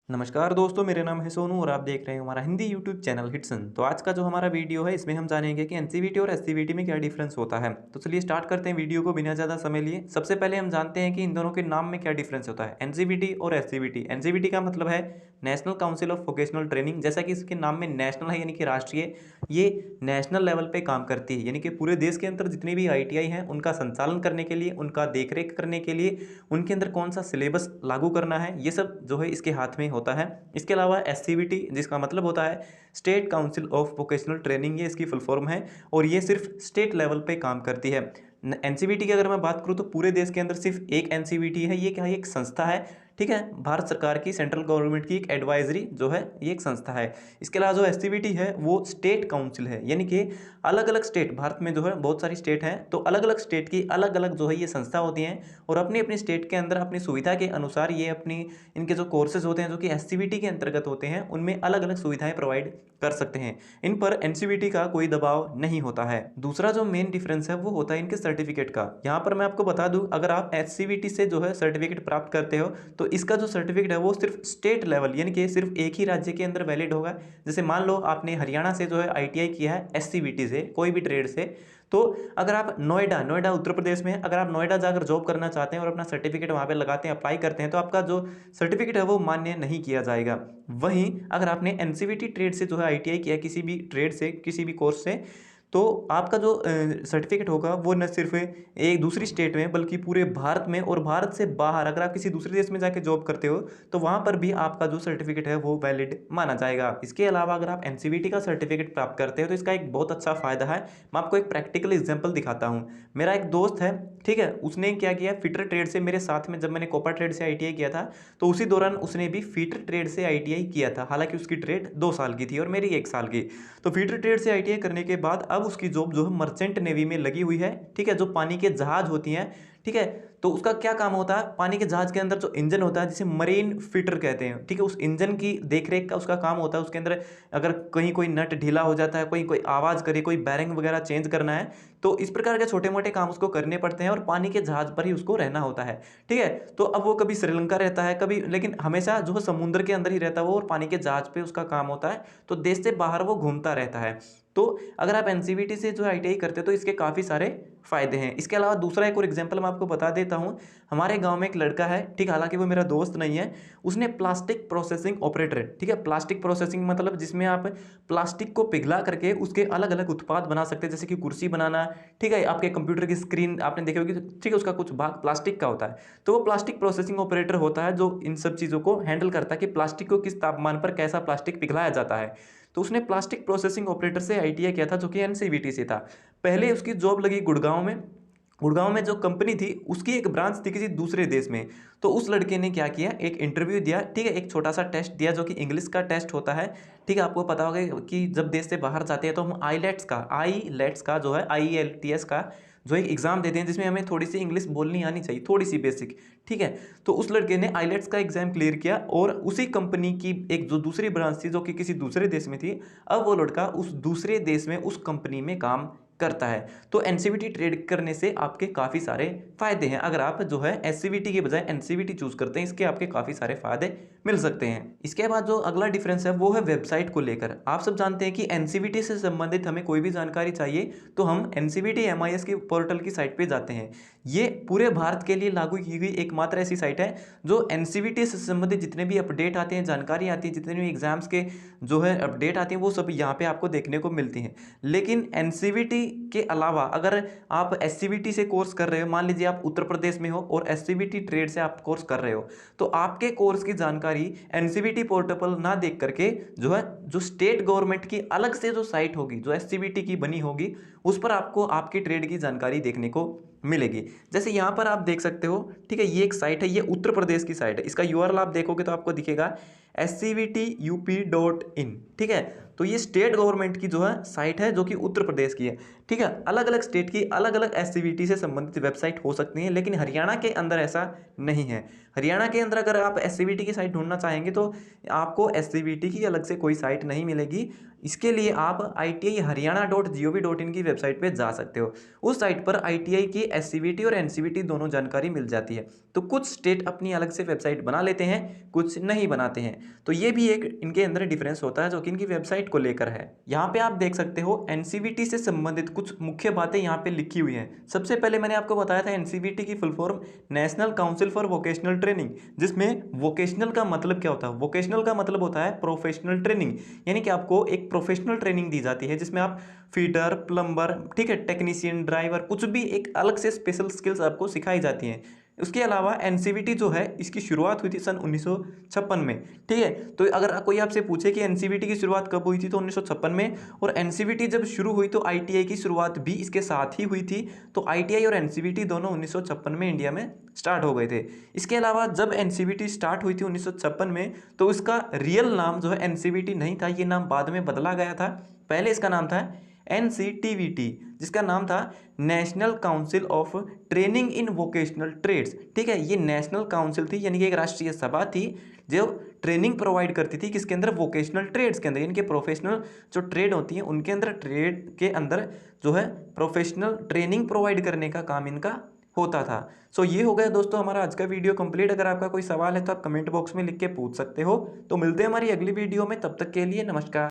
नमस्कार दोस्तों, मेरा नाम है सोनू और आप देख रहे हैं हमारा हिंदी यूट्यूब चैनल हिटसन। तो आज का जो हमारा वीडियो है इसमें हम जानेंगे कि एनसीवीटी और एससीवीटी में क्या डिफरेंस होता है। तो चलिए स्टार्ट करते हैं वीडियो को बिना ज़्यादा समय लिए। सबसे पहले हम जानते हैं कि इन दोनों के नाम में क्या डिफरेंस होता है, एनसीवीटी और एससीवीटी। एनसीवीटी का मतलब है national council of vocational training, जैसा कि इसके नाम में नेशनल है यानी कि राष्ट्रीय। ये नेशनल लेवल पे काम करती है, यानी कि पूरे देश के अंदर जितनी भी आईटीआई हैं उनका संचालन करने के लिए, उनका देखरेख करने के लिए, उनके अंदर कौन सा सिलेबस लागू करना है, ये सब जो है इसके हाथ में होता है। इसके अलावा एससीवीटी, जिसका मतलब होता है state council of vocational training, ये इसकी फुल फॉर्म है और ये सिर्फ स्टेट लेवल पे काम करती है। एनसीवीटी की अगर मैं बात करूँ तो पूरे देश के अंदर सिर्फ एक एनसीवीटी है। ये क्या है, एक संस्था है, ठीक है, भारत सरकार की, सेंट्रल गवर्नमेंट की एक एडवाइजरी जो है, ये एक संस्था है। इसके अलावा जो एससीवीटी है वो स्टेट काउंसिल है, यानी कि अलग अलग स्टेट, भारत में जो है बहुत सारी स्टेट हैं, तो अलग अलग स्टेट की अलग अलग जो है ये संस्था होती हैं और अपनी अपनी स्टेट के अंदर अपनी सुविधा के अनुसार ये अपनी इनके जो कोर्सेज होते हैं जो कि एससीवीटी के अंतर्गत होते हैं उनमें अलग अलग सुविधाएं प्रोवाइड कर सकते हैं। इन पर एनसीवीटी का कोई दबाव नहीं होता है। दूसरा जो मेन डिफरेंस है वो होता है इनके सर्टिफिकेट का। यहाँ पर मैं आपको बता दूं, अगर आप एससीवीटी से जो है सर्टिफिकेट प्राप्त करते हो तो इसका जो सर्टिफिकेट है वो सिर्फ स्टेट लेवल यानी कि सिर्फ एक ही राज्य के अंदर वैलिड होगा। जैसे मान लो आपने हरियाणा से जो है आईटीआई किया है एससीवीटी से, कोई भी ट्रेड से, तो अगर आप नोएडा नोएडा उत्तर प्रदेश में, अगर आप नोएडा जाकर जॉब करना चाहते हैं और अपना सर्टिफिकेट वहाँ पे लगाते हैं, अप्लाई करते हैं, तो आपका जो सर्टिफिकेट है वो मान्य नहीं किया जाएगा। वहीं अगर आपने एनसीवीटी ट्रेड से जो है आईटीआई किया, किसी भी ट्रेड से, किसी भी कोर्स से, तो आपका जो सर्टिफिकेट होगा वो न सिर्फ एक दूसरी स्टेट में बल्कि पूरे भारत में और भारत से बाहर अगर आप किसी दूसरे देश में जाके जॉब करते हो तो वहाँ पर भी आपका जो सर्टिफिकेट है वो वैलिड माना जाएगा। इसके अलावा अगर आप एनसीवीटी का सर्टिफिकेट प्राप्त करते हो तो इसका एक बहुत अच्छा फायदा है। मैं आपको एक प्रैक्टिकल एग्जाम्पल दिखाता हूँ। मेरा एक दोस्त है, ठीक है, उसने क्या किया, फीटर ट्रेड से मेरे साथ में, जब मैंने कॉपर ट्रेड से आईटीआई किया था तो उसी दौरान उसने भी फीटर ट्रेड से आईटीआई किया था। हालांकि उसकी ट्रेड 2 साल की थी और मेरी 1 साल की। तो फीटर ट्रेड से आईटीआई करने के बाद अब उसकी जॉब जो है मर्चेंट नेवी में लगी हुई है, ठीक है, जो पानी के जहाज होती हैं, ठीक है। तो उसका क्या काम होता है, पानी के जहाज के अंदर जो इंजन होता है जिसे मरीन फिटर कहते हैं, ठीक है, उस इंजन की देखरेख का उसका काम होता है। उसके अंदर अगर कहीं कोई नट ढीला हो जाता है, कोई कोई आवाज़ करे, कोई बैरिंग वगैरह चेंज करना है, तो इस प्रकार के छोटे मोटे काम उसको करने पड़ते हैं और पानी के जहाज पर ही उसको रहना होता है, ठीक है। तो अब वो कभी श्रीलंका रहता है, कभी, लेकिन हमेशा जो है समुद्र के अंदर ही रहता है वो और पानी के जहाज पे उसका काम होता है, तो देश से बाहर वो घूमता रहता है। तो अगर आप एनसीवीटी से जो आईटीआई करते हो तो इसके काफ़ी सारे फायदे हैं। इसके अलावा दूसरा एक और एग्जांपल मैं आपको बता देता हूं। हमारे गांव में एक लड़का है, ठीक, हालांकि वो मेरा दोस्त नहीं है, उसने प्लास्टिक प्रोसेसिंग ऑपरेटर, ठीक है, प्लास्टिक प्रोसेसिंग मतलब जिसमें आप प्लास्टिक को पिघला करके उसके अलग अलग उत्पाद बना सकते हैं, जैसे कि कुर्सी बनाना, ठीक है, आपके कंप्यूटर की स्क्रीन आपने देखी होगी, ठीक है, उसका कुछ भाग प्लास्टिक का होता है। तो वो प्लास्टिक प्रोसेसिंग ऑपरेटर होता है जो इन सब चीज़ों को हैंडल करता है कि प्लास्टिक को किस तापमान पर कैसा प्लास्टिक पिघलाया जाता है। तो उसने प्लास्टिक प्रोसेसिंग ऑपरेटर से आईटीआई किया था जो कि एनसीवीटी से था। पहले उसकी जॉब लगी गुड़गांव में। गुड़गांव में जो कंपनी थी उसकी एक ब्रांच थी किसी दूसरे देश में। तो उस लड़के ने क्या किया, एक इंटरव्यू दिया, ठीक है, एक छोटा सा टेस्ट दिया जो कि इंग्लिश का टेस्ट होता है, ठीक है। आपको पता होगा कि जब देश से बाहर जाते हैं तो हम आईलेट्स का जो है IELTS का जो एक एग्जाम देते हैं जिसमें हमें थोड़ी सी इंग्लिश बोलनी आनी चाहिए, थोड़ी सी बेसिक, ठीक है। तो उस लड़के ने आईलेट्स का एग्जाम क्लियर किया और उसी कंपनी की एक जो दूसरी ब्रांच थी जो कि किसी दूसरे देश में थी, अब वो लड़का उस दूसरे देश में उस कंपनी में काम करता है। तो एनसीवीटी ट्रेड करने से आपके काफ़ी सारे फायदे हैं। अगर आप जो है एससीवीटी के बजाय एनसीवीटी चूज करते हैं, इसके आपके काफ़ी सारे फायदे मिल सकते हैं। इसके बाद जो अगला डिफरेंस है वो है वेबसाइट को लेकर। आप सब जानते हैं कि एनसीवीटी से संबंधित हमें कोई भी जानकारी चाहिए तो हम एनसीवीटी MIS की पोर्टल की साइट पे जाते हैं। ये पूरे भारत के लिए लागू की गई एकमात्र ऐसी साइट है जो एनसीवीटी से संबंधित जितने भी अपडेट आते हैं, जानकारी आती है, जितने भी एग्जाम्स के जो है अपडेट आती हैं, वो सब यहाँ पे आपको देखने को मिलती हैं। लेकिन एनसीवीटी के अलावा अगर आप एससीवीटी से कोर्स कर रहे हो, मान लीजिए आप उत्तर प्रदेश में हो और एससीवीटी ट्रेड से आप कोर्स कर रहे हो, तो आपके कोर्स की जानकारी एनसीवीटी पोर्टल पर ना देख करके जो है, जो स्टेट गवर्नमेंट की अलग से जो साइट होगी जो एससीवीटी की बनी होगी, उस पर आपको आपकी ट्रेड की जानकारी देखने को मिलेगी। जैसे यहाँ पर आप देख सकते हो, ठीक है, ये एक साइट है, ये उत्तर प्रदेश की साइट है। इसका URL आप देखोगे तो आपको दिखेगा SCVTUP.in, ठीक है। तो ये स्टेट गवर्नमेंट की जो है साइट है, जो कि उत्तर प्रदेश की है। ठीक है, अलग अलग स्टेट की अलग अलग एससीवीटी से संबंधित वेबसाइट हो सकती है, लेकिन हरियाणा के अंदर ऐसा नहीं है। हरियाणा के अंदर अगर आप एससीवीटी की साइट ढूंढना चाहेंगे तो आपको एससीवीटी की अलग से कोई साइट नहीं मिलेगी। इसके लिए आप ITI-haryana.gov.in की वेबसाइट पे जा सकते हो। उस साइट पर ITI की एससीवीटी और एनसीवीटी दोनों जानकारी मिल जाती है। तो कुछ स्टेट अपनी अलग से वेबसाइट बना लेते हैं, कुछ नहीं बनाते हैं। तो ये भी एक इनके अंदर डिफरेंस होता है, जो कि इनकी वेबसाइट को लेकर है। यहाँ पे आप देख सकते हो एनसीवीटी से संबंधित कुछ मुख्य बातें यहाँ पे लिखी हुई हैं। सबसे पहले मैंने आपको बताया था एनसीवीटी की full form national council for vocational training, जिसमें वोकेशनल का मतलब क्या होता है? वोकेशनल का मतलब होता है प्रोफेशनल ट्रेनिंग, यानी कि आपको एक प्रोफेशनल ट्रेनिंग दी जाती है जिसमें आप फीटर, प्लम्बर, ठीक है, टेक्नीशियन, ड्राइवर, कुछ भी एक अलग से स्पेशल स्किल्स आपको सिखाई जाती हैं। उसके अलावा एनसीवीटी जो है इसकी शुरुआत हुई थी सन 1956 में। ठीक है, तो अगर कोई आपसे पूछे कि एनसीवीटी की शुरुआत कब हुई थी, तो 1956 में। और एनसीवीटी जब शुरू हुई तो आईटीआई की शुरुआत भी इसके साथ ही हुई थी। तो आईटीआई और एनसीवीटी दोनों 1956 में इंडिया में स्टार्ट हो गए थे। इसके अलावा जब एनसीवीटी स्टार्ट हुई थी 1956 में, तो उसका रियल नाम जो है एनसीवीटी नहीं था, ये नाम बाद में बदला गया था। पहले इसका नाम था NCTVT, जिसका नाम था national council of training in vocational trades. ठीक है, ये नेशनल काउंसिल थी, यानी कि एक राष्ट्रीय सभा थी जो ट्रेनिंग प्रोवाइड करती थी किसके अंदर? वोकेशनल ट्रेड्स के अंदर, यानी कि प्रोफेशनल जो ट्रेड होती है उनके अंदर, ट्रेड के अंदर जो है प्रोफेशनल ट्रेनिंग प्रोवाइड करने का काम इनका होता था। सो ये हो गया दोस्तों हमारा आज का वीडियो कंप्लीट। अगर आपका कोई सवाल है तो आप कमेंट बॉक्स में लिख के पूछ सकते हो। तो मिलते हैं हमारी अगली वीडियो में, तब तक के लिए नमस्कार।